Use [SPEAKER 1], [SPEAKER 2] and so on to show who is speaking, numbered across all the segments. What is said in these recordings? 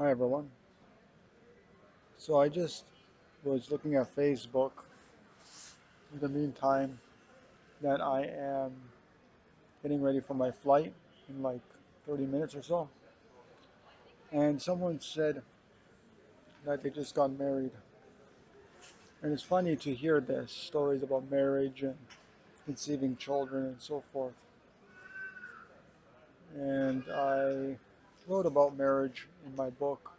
[SPEAKER 1] Hi everyone. So I just was looking at Facebook in the meantime that I am getting ready for my flight in like 30 minutes or so. And someone said that they just got married. And it's funny to hear this stories about marriage and conceiving children and so forth. And I wrote about marriage in my book,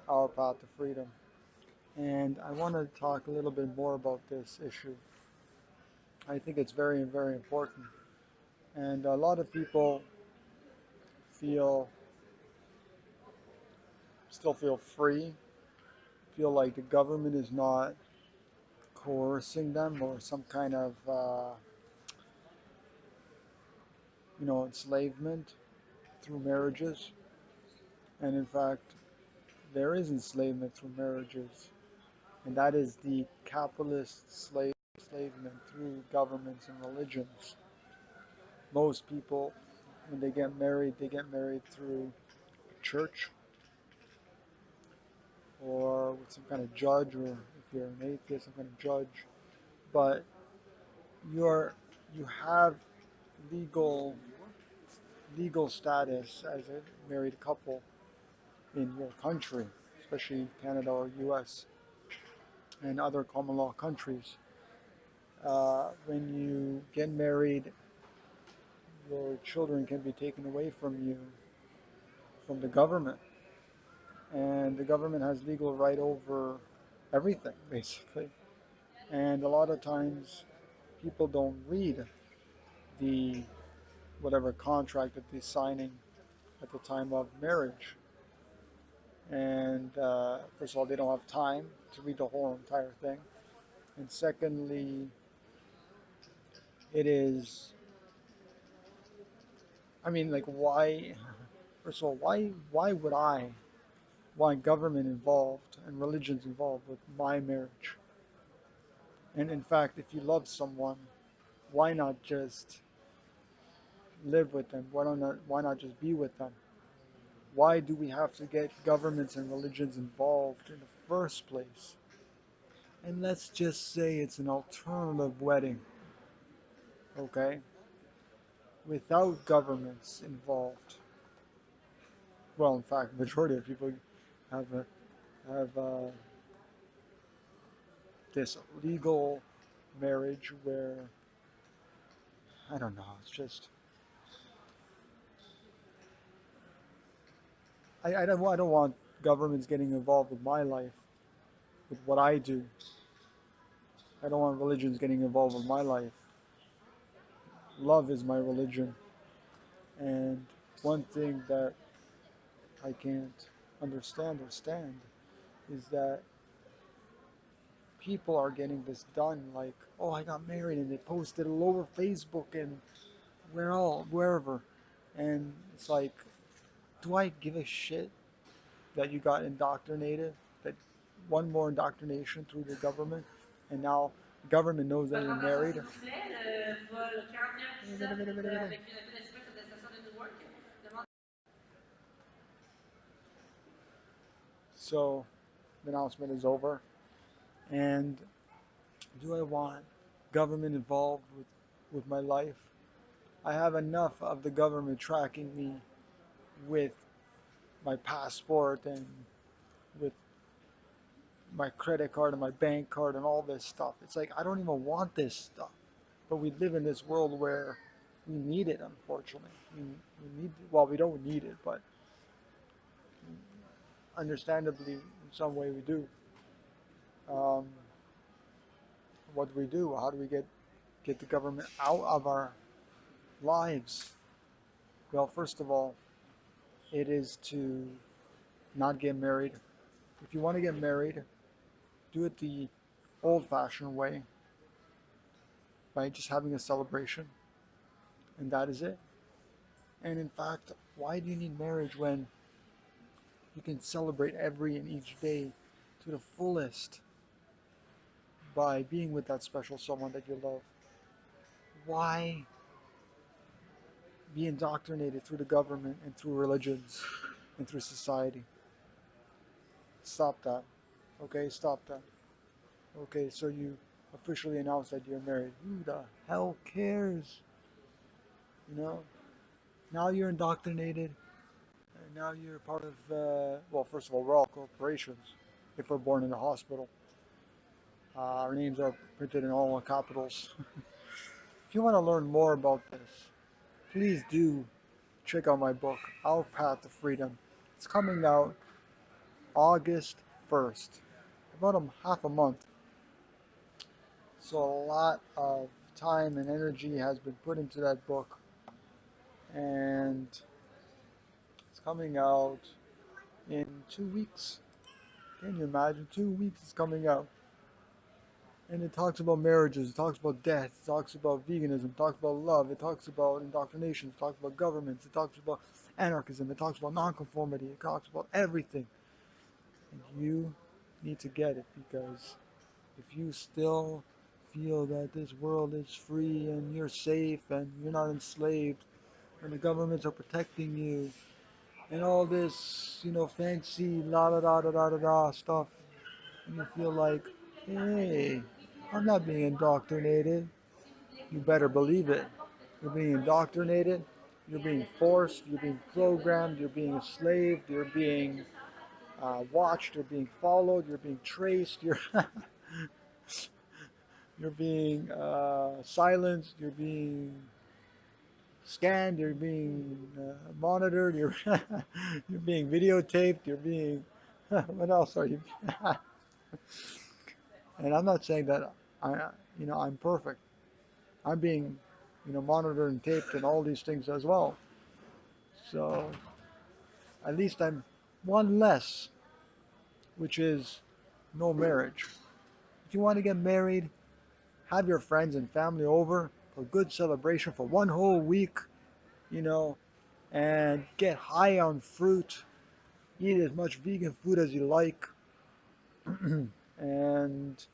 [SPEAKER 1] Our Path to Freedom. And I want to talk a little bit more about this issue. I think it's very, very important. And a lot of people feel still feel free, feel like the government is not coercing them or some kind of enslavement through marriages. And in fact, there is enslavement through marriages, and that is the capitalist enslavement through governments and religions. Most people, when they get married through church or with some kind of judge, or if you're an atheist, some kind of judge. But you're you have legal legal status as a married couple in your country, especially Canada or US and other common law countries. When you get married, your children can be taken away from you from the government, and the government has legal right over everything basically. And a lot of times, people don't read the whatever contract that they're signing at the time of marriage. And first of all, they don't have time to read the whole entire thing. And secondly, it is, I mean, like, why? First of all, why would I want government involved and religions involved with my marriage? And in fact, if you love someone, why not just live with them? Why not just be with them? Why do we have to get governments and religions involved in the first place? And let's just say it's an alternative wedding, okay? Without governments involved. Well, in fact, majority of people have this legal marriage where I don't know. It's just I don't want governments getting involved with my life, with what I do. I don't want religions getting involved with my life. Love is my religion, and one thing that I can't understand or stand is that people are getting this done. Like, oh, I got married, and they posted it all over Facebook and wherever, and it's like, do I give a shit that you got indoctrinated? That one more indoctrination through the government, and now the government knows that you're married. So the announcement is over, and do I want government involved with my life? I have enough of the government tracking me with my passport and with my credit card and my bank card and all this stuff. It's like I don't even want this stuff. But we live in this world where we need it, unfortunately. We need, well, we don't need it, but understandably, in some way we do. Um, what do we do? How do we get the government out of our lives? Well, first of all, it is to not get married. If you want to get married, do it the old-fashioned way by just having a celebration, and that is it. And in fact, why do you need marriage when you can celebrate every and each day to the fullest by being with that special someone that you love? Why be indoctrinated through the government and through religions and through society? Stop that. Okay, stop that. Okay, so you officially announced that you're married. Who the hell cares? You know? Now you're indoctrinated, and now you're part of, well, first of all, we're all corporations if we're born in a hospital. Our names are printed in all capitals. If you want to learn more about this, please do check out my book, Our Path to Freedom. It's coming out August 1st, about half a month. So a lot of time and energy has been put into that book, and it's coming out in 2 weeks. Can you imagine? 2 weeks it's coming out. And it talks about marriages, it talks about death, it talks about veganism, it talks about love, it talks about indoctrination, it talks about governments, it talks about anarchism, it talks about nonconformity, it talks about everything. And you need to get it, because if you still feel that this world is free and you're safe and you're not enslaved and the governments are protecting you and all this, fancy la da da da da da da stuff, and you feel like, hey, I'm not being indoctrinated, you better believe it. You're being indoctrinated, you're being forced, you're being programmed, you're being enslaved, you're being watched, you're being followed, you're being traced, you're being silenced, you're being scanned, you're being monitored, you're being videotaped, you're being what else are you? And I'm not saying that I'm perfect. I'm being monitored and taped and all these things as well. So at least I'm one less, which is no marriage. If you want to get married, have your friends and family over for a good celebration for one whole week, you know, and get high on fruit, eat as much vegan food as you like, and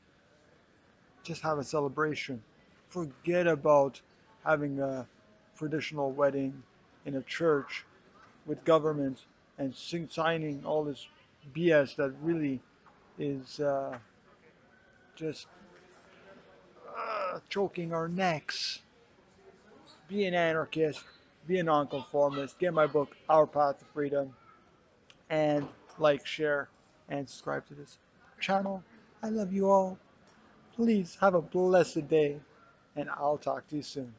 [SPEAKER 1] just have a celebration. Forget about having a traditional wedding in a church with government and signing all this BS that really is just choking our necks. Be an anarchist, be a nonconformist. Get my book, Our Path to Freedom, and like, share, and subscribe to this channel. I love you all. Please have a blessed day, and I'll talk to you soon.